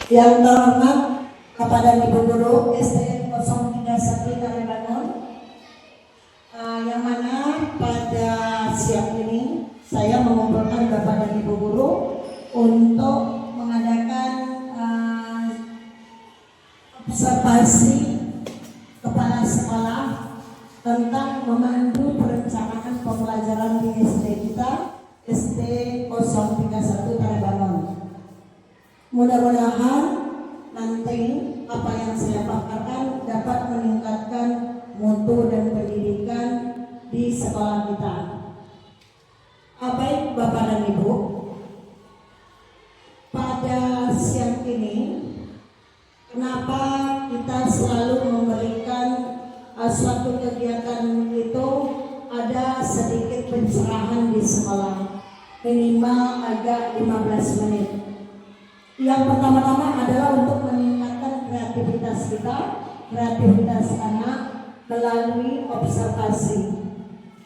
Yang terhormat kepada Ibu Guru STN 031 Tarebangun, yang mana pada siang ini saya mengumpulkan Bapak dan Ibu Guru untuk mengadakan observasi kepala sekolah tentang memandu perencanaan pembelajaran di SD kita, SD 031 Tarebangun. Mudah-mudahan nanti apa yang saya paparkan dapat meningkatkan mutu dan pendidikan di sekolah kita. Baik Bapak dan Ibu, pada siang ini kenapa kita selalu memberikan suatu kegiatan itu ada sedikit pencerahan di sekolah, minimal agak 15 menit. Yang pertama-tama adalah untuk meningkatkan kreativitas kita, kreativitas anak melalui observasi.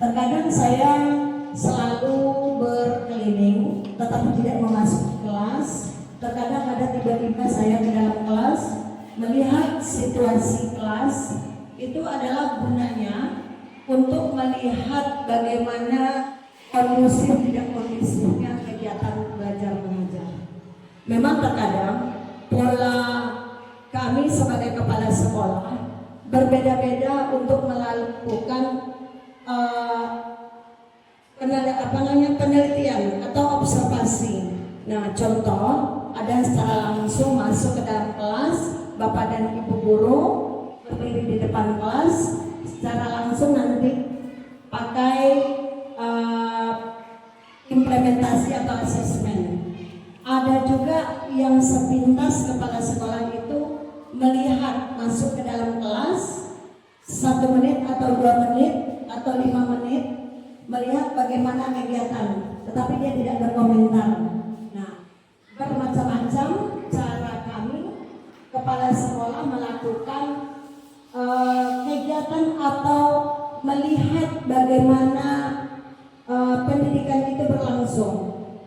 Terkadang saya selalu berkeliling tetapi tidak memasuki kelas. Terkadang ada tiba-tiba saya ke dalam kelas, melihat situasi kelas. Itu adalah gunanya untuk melihat bagaimana kondusif tidak kondusifnya kegiatan belajar mengajar. Memang terkadang pola kami sebagai kepala sekolah berbeda-beda untuk melakukan penelitian atau observasi. Nah, contoh ada secara langsung masuk ke dalam kelas, Bapak dan Ibu Guru berdiri di depan kelas, secara langsung nanti pakai implementasi atau asesmen. Ada juga yang sepintas kepala sekolah itu melihat masuk ke dalam kelas 1 menit atau 2 menit atau 5 menit melihat bagaimana kegiatan, tetapi dia tidak berkomentar. Nah, bermacam-macam cara kami kepala sekolah melakukan kegiatan atau melihat bagaimana pendidikan itu berlangsung,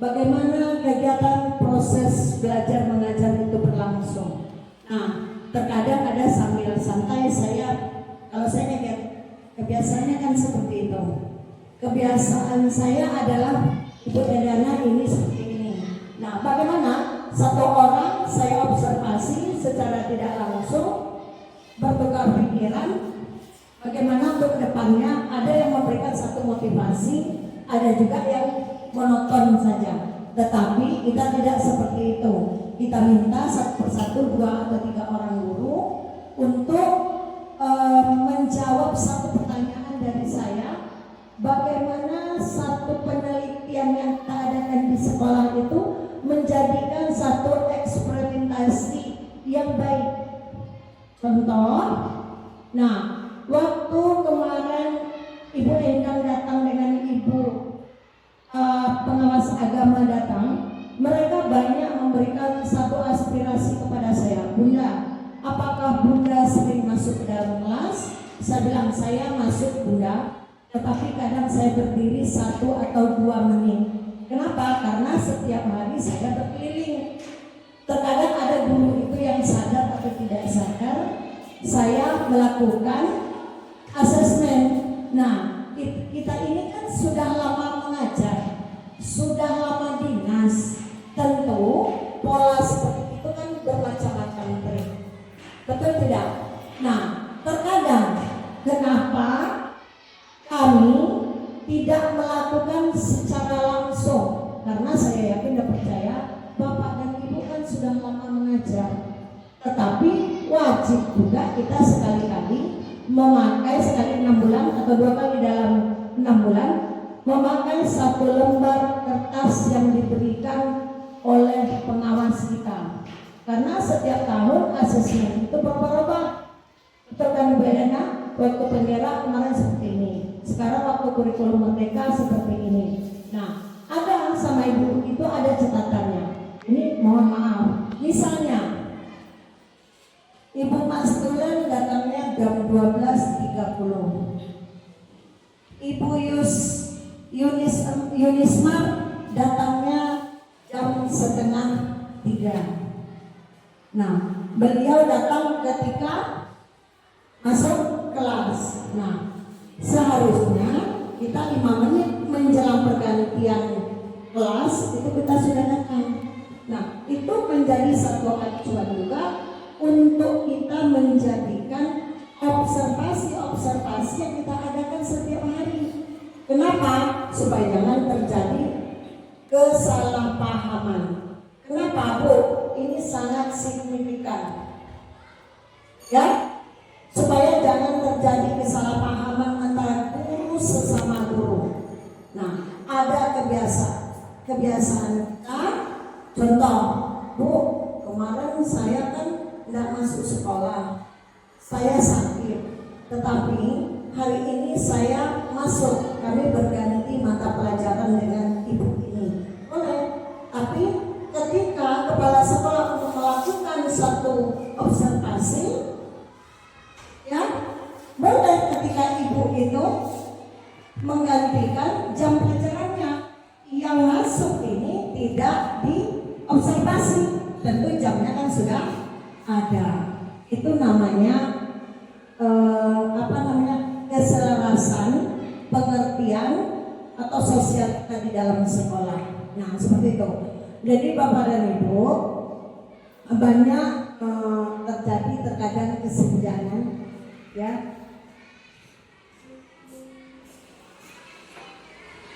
bagaimana kegiatan proses belajar mengajar itu berlangsung. Nah, terkadang ada sambil santai kalau saya kebiasaannya kan seperti itu. Kebiasaan saya adalah Ibu Edana ini seperti ini. Nah, bagaimana satu orang saya observasi secara tidak langsung bertukar pikiran, bagaimana untuk depannya. Ada yang memberikan satu motivasi, ada juga yang monoton saja. Tetapi kita tidak seperti itu. Kita minta satu persatu 2 atau 3 orang guru untuk menjawab satu pertanyaan dari saya. Bagaimana satu penelitian yang kita adakan di sekolah itu menjadikan satu eksperimentasi yang baik. Contoh, nah, waktu kemarin Ibu Endang datang dengan Ibu pengawas agama datang, mereka banyak memberikan satu aspirasi kepada saya. Bunda, apakah Bunda sering masuk ke dalam kelas? Saya bilang, saya masuk Bunda, tetapi kadang saya berdiri 1 atau 2 menit. Kenapa? Karena setiap hari saya berkeliling. Terkadang ada guru itu yang sadar atau tidak sadar, saya melakukan asesmen. Nah, kita ini kan sudah lama mengajar, sudah lama dinas. Tentu pola seperti itu kan bermacam-macam trik. Betul tidak? Nah, terkadang kenapa kami tidak melakukan secara langsung? Karena saya yakin dan percaya Bapak dan Ibu kan sudah lama mengajar. Tetapi wajib juga kita sekali-kali memakai, sekali 6 bulan atau 2 kali dalam 6 bulan, memakai 1 lembar kertas yang diberikan oleh pengawas kita. Karena setiap tahun asesmen itu berubah-ubah. Betul kan Bu Elena? Waktu penjara kemarin seperti ini, sekarang waktu kurikulum merdeka seperti ini. Nah, ada sama Ibu itu ada catatannya. Ini mohon maaf. Misalnya Ibu Mas Tulen datangnya jam 12.30. Ibu Yunismar datangnya jam 2:30. Nah, beliau datang ketika masuk kelas. Nah, seharusnya kita 5 menit menjelang pergantian kelas itu kita sudah datang. Nah, itu menjadi satu acuan juga untuk kita menjadikan observasi-observasi yang kita adakan setiap hari. Kenapa? Supaya jangan terjadi kesalahpahaman. Kenapa, Bu? Ini sangat signifikan. Ya, supaya jangan terjadi kesalahpahaman antara guru sesama guru. Nah, ada kebiasaan kita. Contoh, Bu, kemarin saya kan tidak masuk sekolah, saya sakit, tetapi hari ini saya masuk, kami berganti mata pelajaran dengan ibu ini. Boleh, tapi ketika kepala sekolah untuk melakukan satu observasi, ya boleh ketika ibu itu menggantikan jam pelajarannya, yang masuk ini tidak diobservasi, tentu jamnya kan sudah ada. Itu namanya keselarasan pengertian atau sosial kita di dalam sekolah. Nah, seperti itu. Jadi Bapak dan Ibu, banyak terjadi terkadang kesenjangan, ya.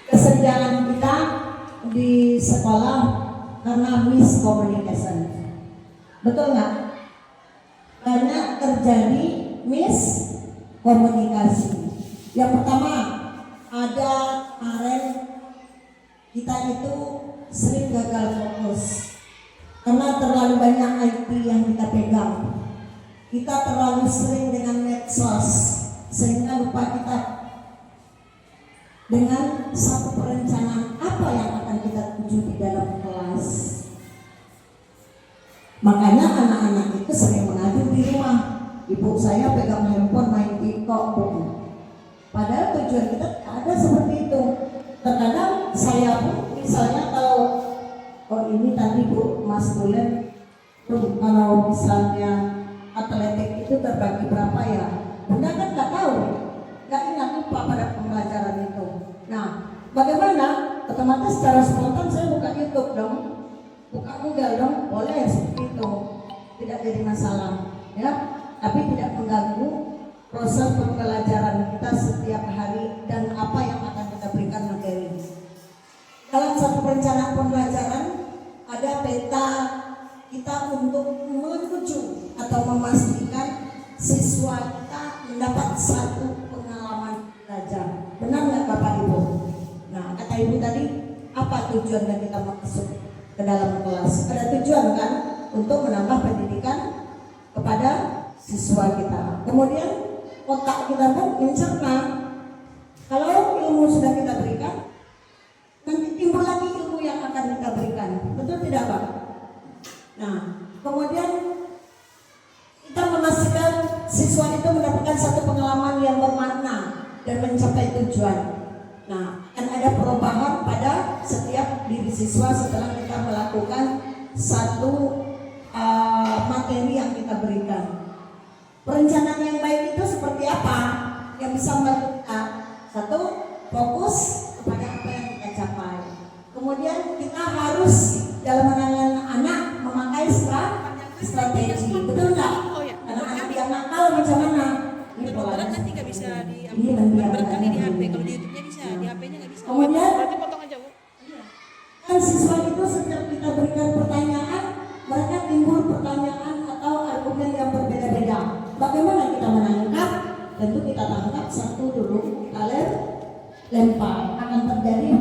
Kesenjangan kita di sekolah karena miscommunication. Betul nggak? Banyak terjadi miskomunikasi. Yang pertama, ada kemarin kita itu sering gagal fokus karena terlalu banyak IT yang kita pegang. Kita terlalu sering dengan medsos sehingga lupa kita dengan satu perencanaan apa yang akan kita tuju di dalam kelas. Makanya anak-anak itu sering mengadu di rumah, ibu saya pegang handphone main TikTok, Bu. Padahal tujuan kita ada seperti itu. Terkadang saya pun misalnya kalau ini tadi Bu Mas Bulen, kalau misalnya atletik itu terbagi berapa ya? Bunda kan nggak tahu, nggak ingat lupa pada pembelajaran itu. Nah, bagaimana? Otomatis secara spontan saya buka YouTube dong, buka Google dong, boleh seperti itu, tidak jadi masalah, ya. Tapi tidak mengganggu proses pembelajaran kita setiap hari dan apa yang akan kita berikan materi. Dalam satu perencanaan pembelajaran ada peta kita untuk menuju atau memastikan siswa kita mendapat satu pengalaman belajar. Benar nggak Bapak Ibu? Nah, kata Ibu tadi, apa tujuannya kita masuk ke dalam kelas? Ada tujuan kan untuk menambah pendidikan kepada siswa kita. Kemudian otak kita pun mencerna. Kalau ilmu sudah kita berikan, nanti timbul lagi ilmu yang akan kita berikan. Betul tidak Pak? Nah, kemudian kita memastikan siswa itu mendapatkan satu pengalaman yang bermakna dan mencapai tujuan. Nah, akan ada perubahan pada setiap diri siswa setelah kita melakukan satu materi yang kita berikan. Perencanaan yang baik itu seperti apa? Yang bisa melakukan satu, fokus kepada apa yang kita capai. Kemudian kita harus dalam menangani anak memakai strategi. Betul nggak? Anak-anak yang nakal macam mana? Ini polanya nanti nggak bisa berarti di HP. Kalau di YouTube-nya bisa, di HP-nya nggak bisa. Kemudian berarti potong aja, Bu. Kan siswa itu setiap kita berikan pertanyaan, mereka timbul pertanyaan atau argumen yang berbeda-beda. Bagaimana kita menangkap? Tentu kita tangkap satu dulu, kita lempar, akan terjadi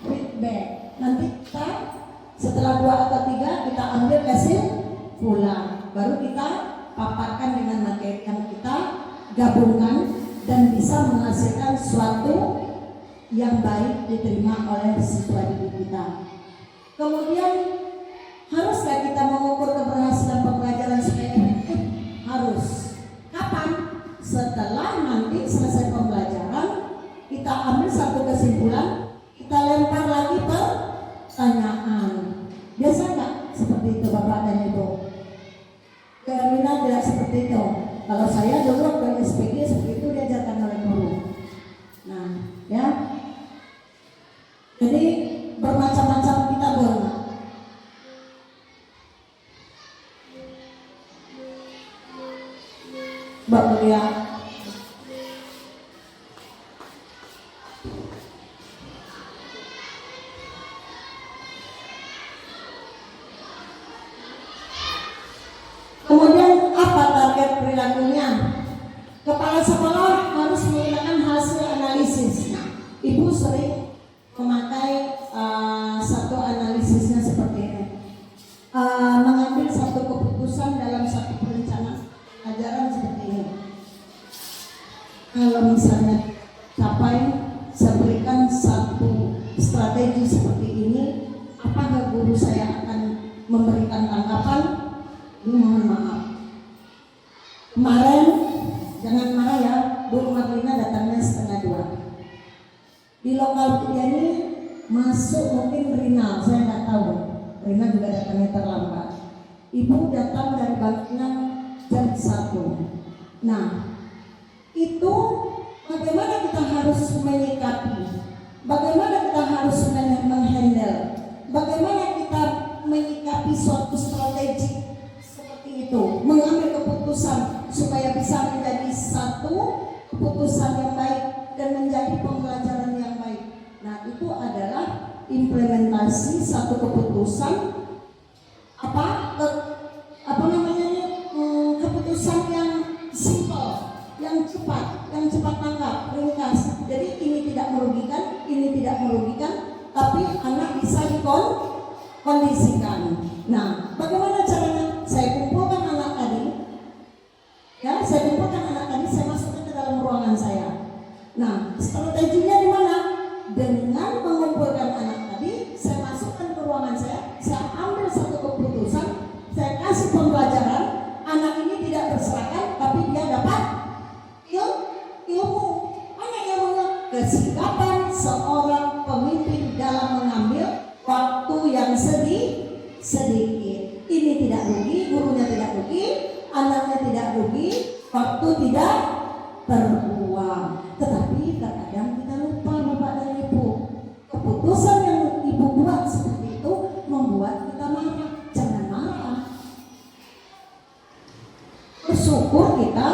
feedback. Nanti kita setelah 2 atau 3 kita ambil kesimpulan, baru kita paparkan dengan materi yang kita gabungkan dan bisa menghasilkan sesuatu yang baik diterima oleh siswa didik kita. Kemudian haruskah kita mengukur keberhasilan pembelajaran supaya efektif? Harus. Kapan? Setelah nanti selesai pembelajaran, kita ambil satu kesimpulan, kita lempar lagi pertanyaan. Biasa nggak seperti itu Bapak dan Ibu? Mbak Mulia. Kemudian apa target perilakunya? Kepala sekolah harus menggunakan hasil analisis. Nah, Ibu sering memakai satu analisisnya seperti ini. Mengambil satu keputusan dalam satu perencanaan ajaran seperti ini. Kalau misalnya capai, saya berikan satu strategi seperti ini, apakah guru saya akan memberikan tanggapan? Mohon maaf. Kemarin, jangan marah ya, Bu Marlina datangnya 1:30. Di lokal dia ini masuk mungkin Rina, saya nggak tahu. Rina juga datangnya terlambat. Ibu datang dari Bangkinang jam 1. Nah, itu bagaimana kita harus menyikapi, bagaimana kita harus menghandle, bagaimana kita menyikapi suatu strategi itu, mengambil keputusan supaya bisa menjadi satu keputusan yang baik dan menjadi pembelajaran yang baik. Nah, itu adalah implementasi satu keputusan keputusan yang simple, yang cepat tanggap, ringkas. Jadi ini tidak merugikan, tapi anak bisa dikondisikan. Nah, bagaimana caranya? Saya kumpulkan anak tadi, saya masukkan ke dalam ruangan saya. Nah, strateginya di mana? Dengan mengumpulkan anak tadi, saya masukkan ke ruangan saya ambil satu keputusan, saya kasih pembelajaran. Anak ini tidak berserakan, tapi dia dapat ilmu. Mana ilmunya? Kesikapan seorang pemimpin dalam mengambil waktu yang sedikit. Ini tidak rugi, gurunya tidak rugi, anaknya tidak rugi, waktu tidak terbuang. Tetapi terkadang kita lupa, Bapak dan Ibu, keputusan yang Ibu buat seperti itu membuat kita marah. Jangan marah. Bersyukur kita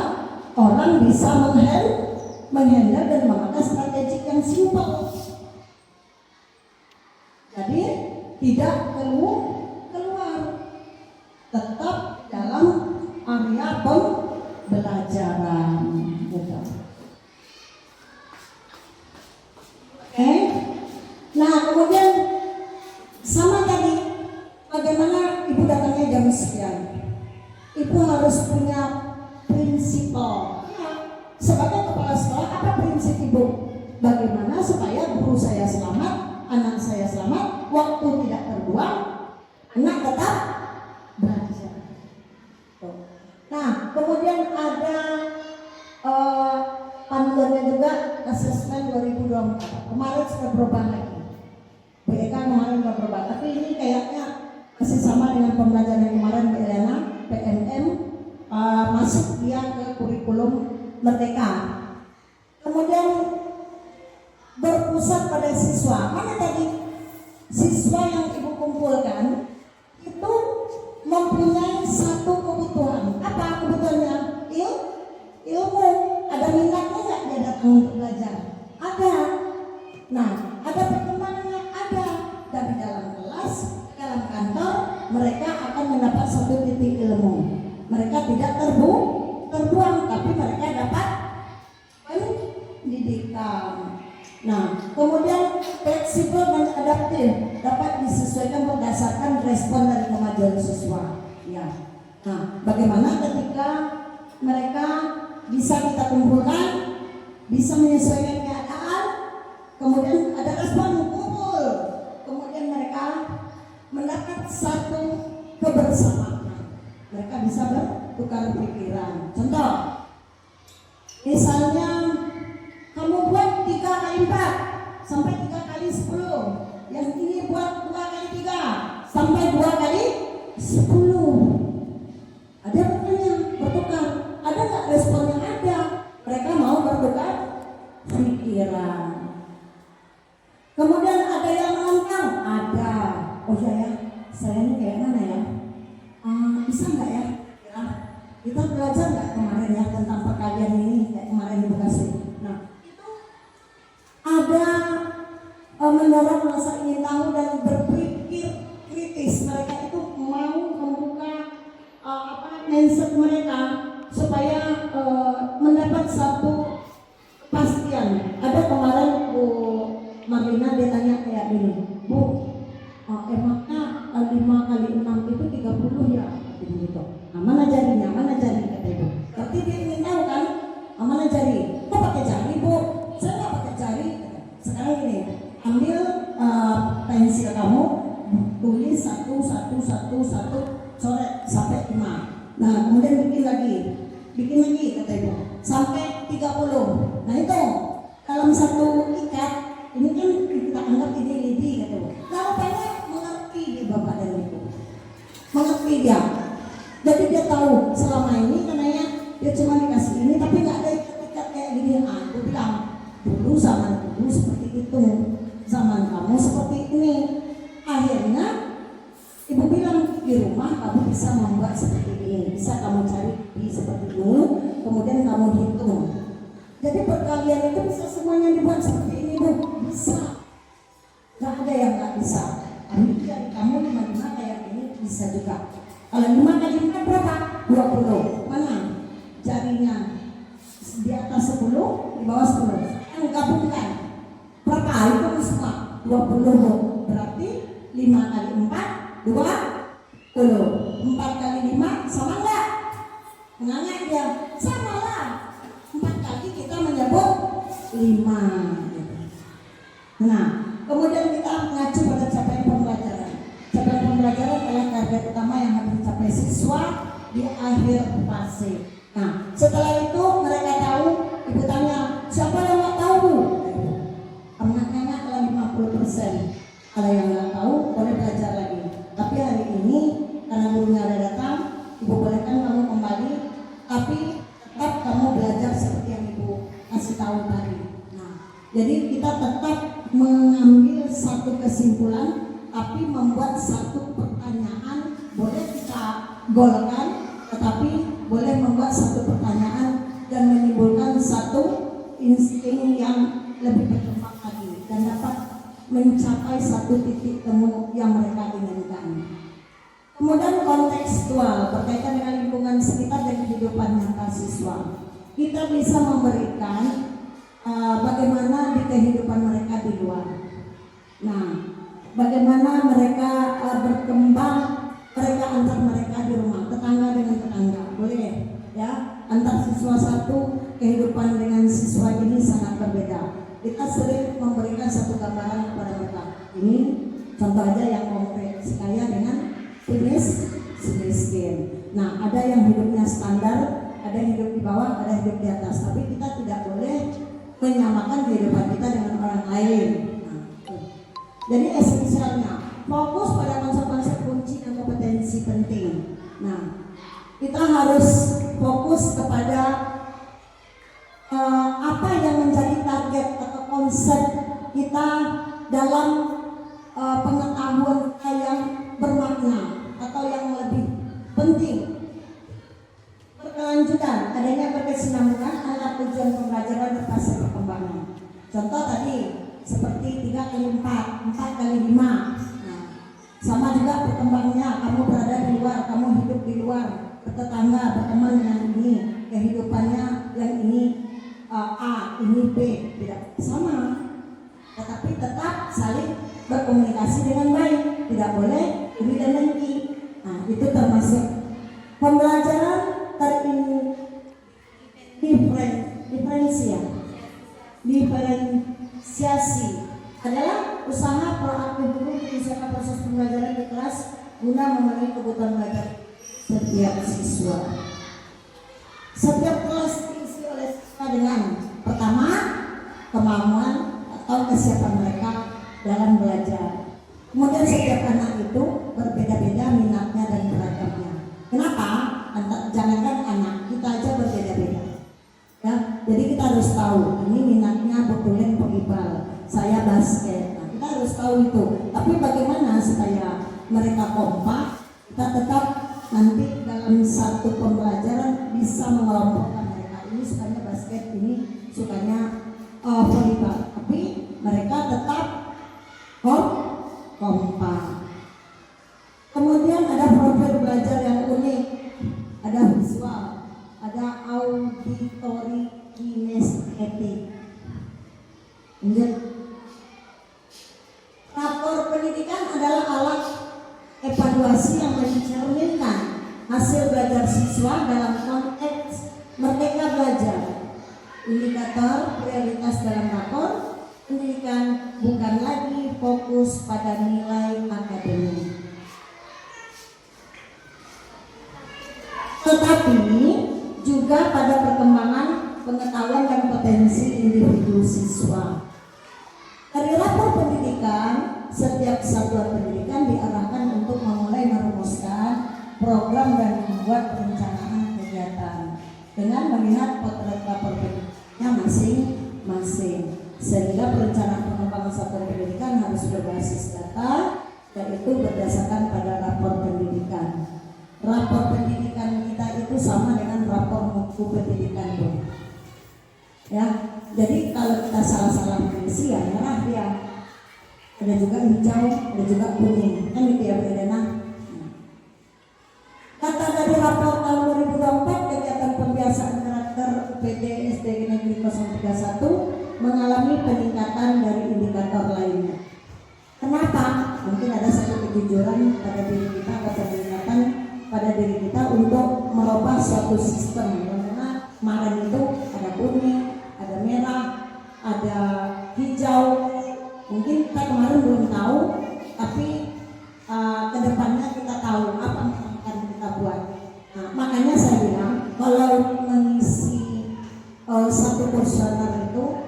orang bisa menghandle dan memakai strategi yang simpel. Jadi tidak keluar, tetap dalam area pembelajaran. Gitu. Oke. Nah, kemudian sama tadi, bagaimana Ibu datangnya jam sekian? Ibu harus punya prinsipal. Sebagai kepala sekolah, apa prinsip Ibu? Bagaimana supaya guru saya selamat, anak saya selamat, waktu tidak terbuang, anak tetap belajar. Nah, kemudian ada panduannya juga asesmen 2024. Kemarin sudah berubah lagi. BK kemarin sudah berubah, tapi ini kayaknya masih sama dengan pembelajaran yang kemarin Bu Elena, PMM, masuk dia ke kurikulum Merdeka. Kemudian berpusat pada siswa. Mana tadi? Siswa yang Ibu kumpulkan itu mempunyai satu kebutuhan. Apa kebutuhannya? Ilmu. Ada minatnya nggak dia datang untuk belajar? Ada. Nah, ada perkembangannya? Ada. Dari dalam kelas, dalam kantor, mereka akan mendapat satu titik ilmu. Mereka tidak terbuang, tapi mereka dapat pendidikan. Nah, kemudian fleksibel dan adaptif dapat disesuaikan berdasarkan respon dari kemajuan siswa. Ya. Nah, bagaimana ketika mereka bisa kita kumpulkan, bisa menyesuaikan keadaan, kemudian ada respon kumpul, kemudian mereka mendapat satu kebersamaan. Mereka bisa bertukar pikiran. Contoh, misalnya kamu buat 3 kali 4 sampai 3 kali 10. Yang ini buat 2 kali 3 sampai 2 kali 10. Ada pertanyaan, bertukar. Ada nggak responnya? Ada. Mereka mau bertukar pikiran. Kemudian ada yang menentang? Ada. Oh ya, saya ini kayak mana ya? Bisa nggak ya? Kita belajar nggak kemarin ya tentang ada mendorong rasa ingin tahu dan berpikir kritis. Mereka itu mau membuka mindset mereka supaya mendapat satu kepastian. Ada kemarin Bu Marlina dia tanya kayak gini, Bu, emangnya 5 kali 6 itu 30 ya? Gitu. Nah, mana jarinya? Mana jari kata ibu? Berarti dia ingin tahu kan? Mana jari? Kok pakai jari, Bu? Saya nggak pakai jari. Sekarang gini, ambil pensil kamu, tulis 1 coret sampai 5. Nah, kemudian bikin lagi kata ibu sampai 30. Nah itu dalam satu ikat ini kan kita anggap ini lidi kata ibu. Nah rupanya mengerti dia bapak dan ibu, mengerti dia. Jadi dia tahu selama ini katanya dia cuma dikasih ini tapi nggak ada ikat kayak gini. Aku bilang dulu zaman dulu seperti itu, zaman kamu seperti ini. Akhirnya ibu bilang di rumah kamu bisa membuat seperti ini, bisa kamu cari di seperti ini, kemudian kamu hitung. Jadi perkalian itu bisa semuanya dibuat seperti ini, Bu. Bisa. Gak ada yang gak bisa. Ambil dari kamu 5 kayak ini bisa juga. Kalau 5 kali 5 berapa? 20. Mana? Jarinya di atas 10, di bawah 10. Yang gabungkan. Berapa? Itu semua 20. Berarti 5 kali 4 20. 4 kali 5 sama enggak? Enggak dia. Sama lah. 4 kali kita menyebut 5. Nah, kemudian kita mengacu pada capaian pembelajaran. Capaian pembelajaran adalah target utama yang harus dicapai siswa di akhir fase. Nah, setelah itu mereka tahu, ibu tanya, siapa yang nggak tahu? Anak-anak 50%. Kalau yang nggak tahu boleh belajar lagi. Tapi hari ini karena gurunya ada datang, ibu bolehkan kamu kembali, tapi tetap kamu belajar seperti yang ibu kasih tahu tadi. Nah, jadi kita tetap mengambil satu kesimpulan, tapi membuat satu pertanyaan. Boleh kita golkan, tetapi boleh membuat satu pertanyaan dan menimbulkan satu insting yang lebih berkembang lagi dan dapat mencapai satu titik temu yang mereka inginkan. Kemudian kontekstual berkaitan dengan lingkungan sekitar dan kehidupan nyata siswa. Kita bisa memberikan bagaimana di kehidupan mereka di luar. Nah, bagaimana mereka berkembang, mereka antar mereka di rumah, tetangga dengan tetangga, boleh ya? Antar siswa satu, kehidupan dengan siswa ini sangat berbeda. Kita sering memberikan satu gambaran kepada mereka. Ini contoh aja yang konkret, sekaya dengan finish miskin. Nah, ada yang hidupnya standar, ada yang hidup di bawah, ada yang hidup di atas. Tapi kita tidak boleh menyamakan kehidupan kita dengan orang lain. Nah, jadi esensialnya fokus pada konsep-konsep kunci dan kompetensi penting. Nah, kita harus fokus kepada apa yang menjadi target atau konsep kita dalam pengetahuan kita yang bermakna atau yang lebih penting. Berkelanjutan, adanya berkesinambungan antara tujuan pembelajaran dan fase perkembangan. Contoh tadi seperti 3 kali 4, 4 kali 5. Nah, sama juga berkembangnya, kamu berada di luar, kamu hidup di luar, bertetangga, berteman dengan ini, kehidupannya yang ini A, ini B, tidak sama, tetapi tetap saling berkomunikasi dengan baik, tidak boleh ini dan ini. Nah, itu termasuk pembelajaran diferensiasi adalah usaha proaktif guru menyesuaikan proses pembelajaran di kelas guna memenuhi kebutuhan belajar setiap siswa. Setiap kelas diisi oleh siswa dengan pertama kemampuan atau kesiapan mereka dalam belajar. Kemudian setiap anak itu berbeda-beda minatnya dan beragamnya. Kenapa? Jangankan anak, kita aja berbeda-beda. Ya, jadi kita harus tahu ini minatnya betulin volleyball, saya basket. Nah, kita harus tahu itu. Tapi bagaimana supaya mereka kompak? Kita tetap nanti dalam satu pembelajaran bisa mengelompokkan mereka. Ini sukanya basket, ini sukanya volleyball. Tapi Lanjut. Rapor pendidikan adalah alat evaluasi yang mencerminkan hasil belajar siswa dalam konteks merdeka belajar. Indikator prioritas dalam rapor pendidikan bukan lagi fokus pada nilai akademik, tetapi juga pada perkembangan pengetahuan dan potensi individu siswa. Dari rapor pendidikan, setiap satuan pendidikan diarahkan untuk memulai merumuskan program dan membuat perencanaan kegiatan dengan melihat potret rapor pendidikannya masing-masing, sehingga perencanaan pengembangan satuan pendidikan harus berbasis data, yaitu berdasarkan pada rapor pendidikan. Rapor pendidikan kita itu sama dengan rapor mutu pendidikan, Bu. Ya, jadi kalau kita salah-salah mengisi ya merah dia. Ada juga hijau, ada juga kuning. Kan itu ya bedanya. Kata dari rapor tahun 2024, kegiatan pembiasaan karakter UPD SD Negeri 031 mengalami peningkatan dari indikator lainnya. Kenapa? Mungkin ada satu kejujuran pada diri kita atau peningkatan pada diri kita untuk merubah suatu sistem. Karena kemarin itu ada kuning, ada merah, ada hijau. Mungkin kita kemarin belum tahu, tapi kedepannya kita tahu apa yang akan kita buat. Nah, makanya saya bilang kalau mengisi satu kuesioner itu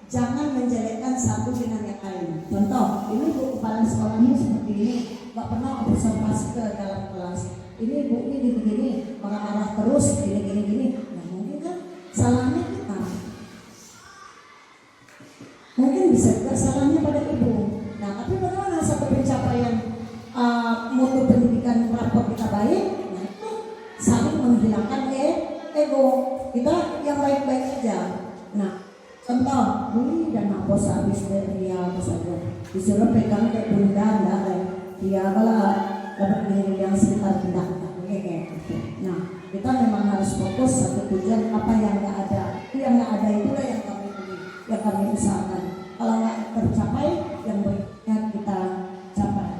jangan menjelekkan satu dengan yang lain. Contoh, ini Bu kepala sekolahnya seperti ini, nggak pernah observasi ke dalam kelas. Ini Bu ini begini, marah-marah terus, gini. Nah, mungkin kan salahnya kita. Mungkin bisa juga salahnya pada ibu. Nah, tapi bagaimana satu pencapaian mutu pendidikan rapor kita baik? Nah, itu saling menghilangkan ego kita yang baik-baik aja. Nah, contoh, ini dan bos habis dari dia bos aja. Disuruh pegang kayak bunda, dia kalau dapat gini yang sekitar benda, kayak gitu. Nah, kita memang harus fokus satu tujuan apa yang nggak ada. Itu yang nggak ada itulah yang kami usahakan. Kalau nggak tercapai, yang berikutnya kita capai.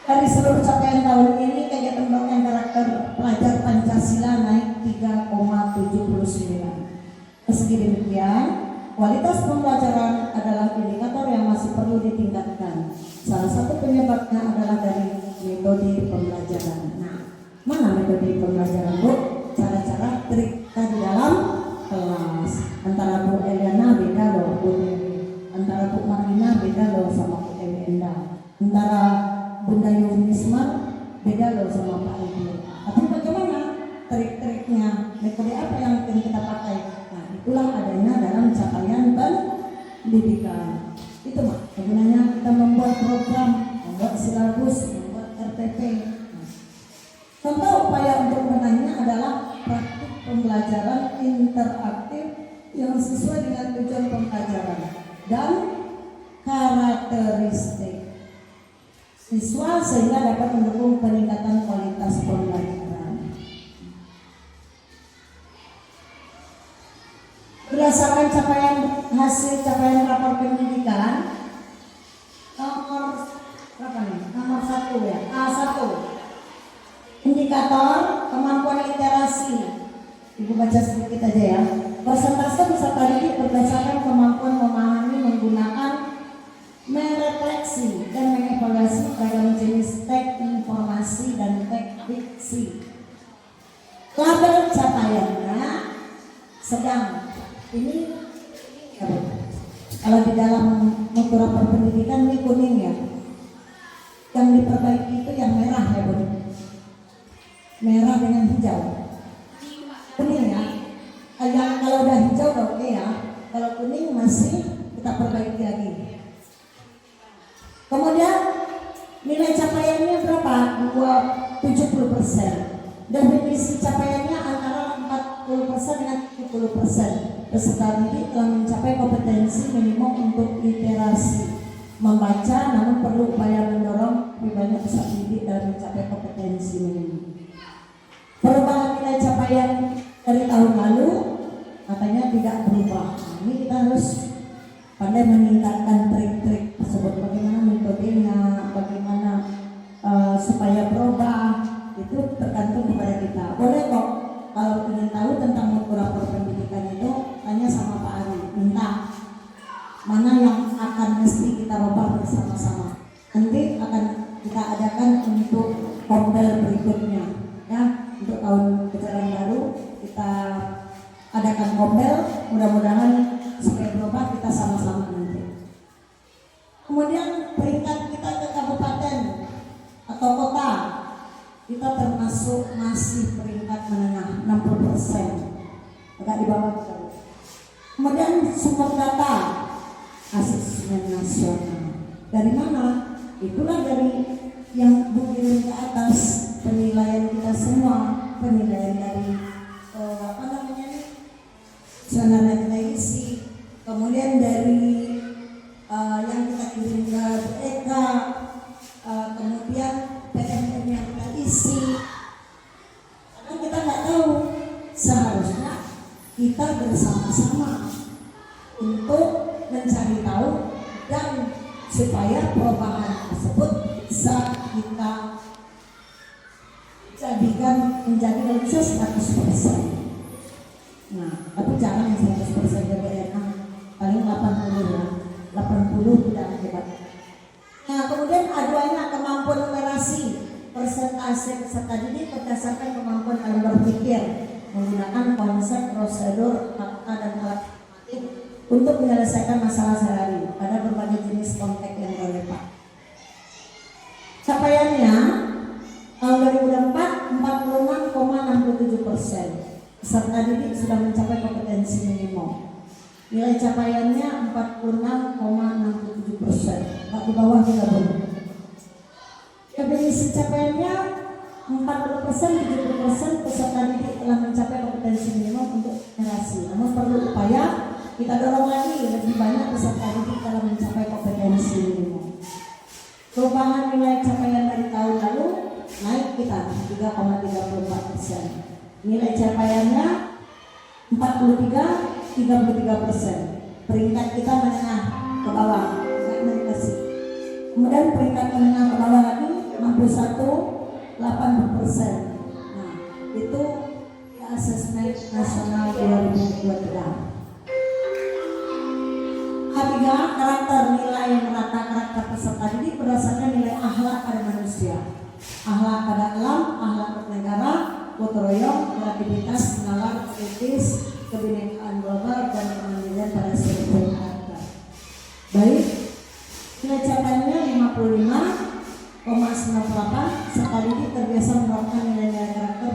Dari seluruh capaian tahun ini, kegiatan pembangunan karakter pelajar Pancasila naik 3,79. Meski demikian, kualitas pembelajaran adalah indikator yang masih perlu ditingkatkan. Salah satu penyebabnya adalah dari metode pembelajaran. Nah, mana metode pembelajaran, Bu? Cara-cara trik kita di dalam kelas. Antara Bu Eliana beda loh, Bu Dewi. Antara Bu Marina beda loh sama Bu Enda. Antara Bunda Yunisma beda loh sama Pak Ibu. Tapi bagaimana trik-triknya? Metode apa yang akan kita pakai? Nah, itulah adanya dalam capaian pendidikan. Itu mah sebenarnya kita membuat program, membuat silabus, membuat RTP. Nah, contoh upaya untuk menangnya adalah praktik pembelajaran interaktif yang sesuai dengan tujuan pembelajaran dan karakteristik siswa sehingga dapat mendukung peningkatan kualitas pembelajaran. Berdasarkan hasil capaian rapor pendidikan nomor berapa nih? Nomor 1 ya, A1. Indikator kemampuan literasi. Ibu baca sedikit aja ya. Persentase peserta didik berdasarkan kemampuan memahami, menggunakan, merefleksi dan mengevaluasi beragam jenis teks informasi dan teks diksi. Label capaiannya sedang. Ini ya, kalau di dalam mutu rapor pendidikan ini kuning ya. Yang diperbaiki itu yang merah ya, Bu. Merah dengan hijau. Kuning ya. Yang kalau udah hijau udah oke ya. Kalau kuning masih kita perbaiki lagi. Kemudian nilai capaiannya berapa? 70%. Definisi capaiannya antara 40% dengan 70%. Peserta didik telah mencapai kompetensi minimum untuk literasi membaca, namun perlu upaya mendorong lebih banyak peserta didik dalam mencapai kompetensi minimum. Perubahan nilai capaian dari tahun lalu katanya tidak berubah. Nah, ini kita kita harus pandai meningkatkan trik-trik tersebut, bagaimana metodenya, bagaimana supaya berubah, itu tergantung kepada kita. Boleh kok kalau ingin tahu tentang mutu rapor pendidikan itu tanya sama Pak Ari, minta mana yang akan mesti kita ubah bersama-sama. Nanti akan kita adakan untuk Kombel berikutnya, ya, untuk tahun ajaran baru kita adakan Kombel, mudah-mudahan supaya berubah kita sama-sama nanti. Kemudian peringkat kita ke kabupaten atau kota, kita termasuk masih peringkat menengah 60%, agak di bawah kita. Kemudian sumber data asesmen nasional dari mana? Itulah dari yang berdiri ke atas, penilaian kita semua, penilaian dari zona kita isi, kemudian dari yang kita kirim ke BK, kemudian PMM yang kita isi. Karena kita nggak tahu, seharusnya kita bersama-sama untuk mencari tahu dan supaya perubahan tersebut bisa kita jadikan menjadi Indonesia 100%. Nah, tapi jangan yang 100% DPRK, paling 80 ya, 80 tidak hebat. Nah, kemudian aduannya kemampuan numerasi, persentase peserta didik berdasarkan kemampuan dalam berpikir menggunakan konsep, prosedur, fakta dan alat matematik untuk menyelesaikan masalah sehari pada berbagai jenis konteks yang relevan. Capaiannya tahun 2004 46,67%. Peserta didik sudah mencapai kompetensi minimum. Nilai capaiannya 46,67%. Di bawah 30. Definisi capaiannya 40%, 70% peserta didik telah mencapai kompetensi minimum untuk generasi. Namun perlu upaya kita dorong lagi lebih banyak peserta didik telah mencapai kompetensi minimum. Perubahan nilai capaian dari tahun lalu naik kita 3,34%. Nilai capaiannya 43,33%. Peringkat kita menengah ke bawah, kemudian peringkat menengah ke bawah lagi 61,80%. Nah, itu asesmen nasional 2023. K3, karakter nilai merata karakter peserta didik berdasarkan nilai akhlak pada manusia, akhlak pada alam, akhlak bernegara, gotong royong, kreativitas, nalar, kritis, kebinekaan global, dan kemandirian pada seluruh karakter. Baik, nilai capaiannya 55,98. Peserta didik terbiasa menerapkan nilai-nilai karakter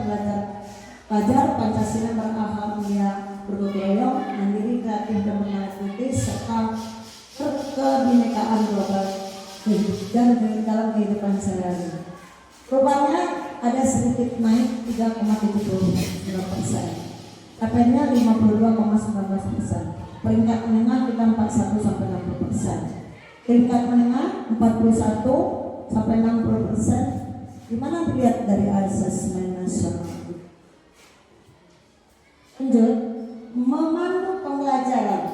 belajar Pancasila, berakhlak mulia, bergotong royong, mandiri, kreatif, dan kritis, serta kebinekaan global dan dalam kehidupan sehari-hari. Perubahannya ada sedikit naik 3,79%. Capaiannya 52,19%. Peringkat menengah kita 41-60%. Peringkat menengah 41-60%. Gimana dilihat dari asesmen nasional? Lanjut, memandu pembelajaran,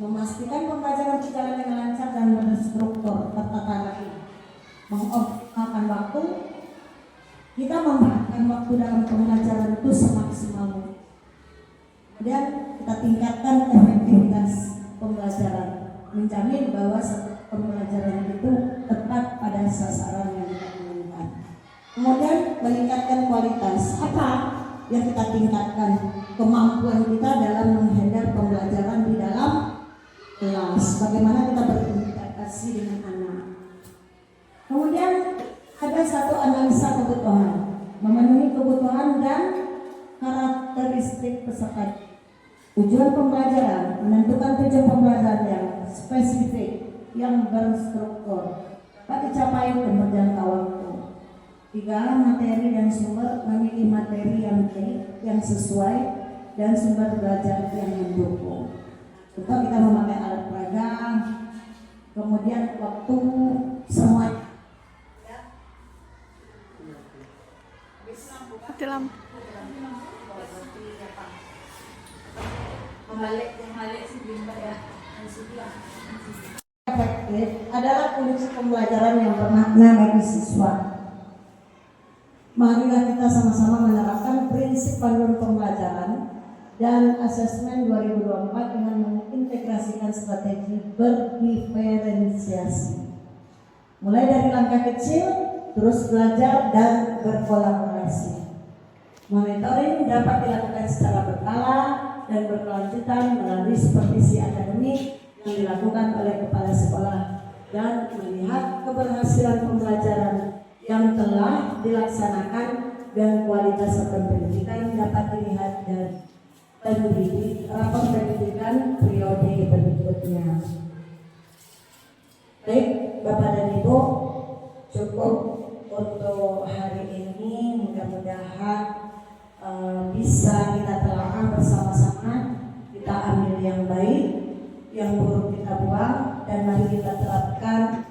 memastikan pembelajaran berjalan dengan lancar dan berstruktur, tertata rapi, mengoptimalkan waktu. Kita memanfaatkan waktu dalam pembelajaran itu semaksimal mungkin. Kemudian kita tingkatkan efektivitas pembelajaran, menjamin bahwa pembelajaran itu tepat pada sasaran yang kita inginkan. Kemudian meningkatkan kualitas. Apa yang kita tingkatkan? Kemampuan kita dalam menghandle pembelajaran di dalam kelas. Bagaimana kita berinteraksi dengan anak. Kemudian ada satu analisa kebutuhan, memenuhi kebutuhan dan karakteristik peserta. Tujuan pembelajaran, menentukan tujuan pembelajaran yang spesifik, yang berstruktur, dapat dicapai dan berjangka waktu. 3, materi dan sumber, memilih materi yang baik, yang sesuai, dan sumber belajar yang mendukung. Contoh kita memakai alat peraga, kemudian waktu, semua. Mati lampu. Membalik Efektif adalah kunci pembelajaran yang bermakna bagi siswa. Marilah kita sama-sama menerapkan prinsip panduan pembelajaran dan asesmen 2024 dengan mengintegrasikan strategi berdiferensiasi. Mulai dari langkah kecil, terus belajar dan berkolaborasi. Monitoring dapat dilakukan secara berkala dan berkelanjutan melalui supervisi akademik yang dilakukan oleh kepala sekolah dan melihat keberhasilan pembelajaran yang telah dilaksanakan dan kualitas pendidikan dapat dilihat dari rapor pendidikan periode berikutnya. Baik, Bapak dan Ibu, cukup untuk hari ini. Mudah-mudahan bisa kita telaah bersama-sama, kita ambil yang baik, yang buruk kita buang, dan mari kita terapkan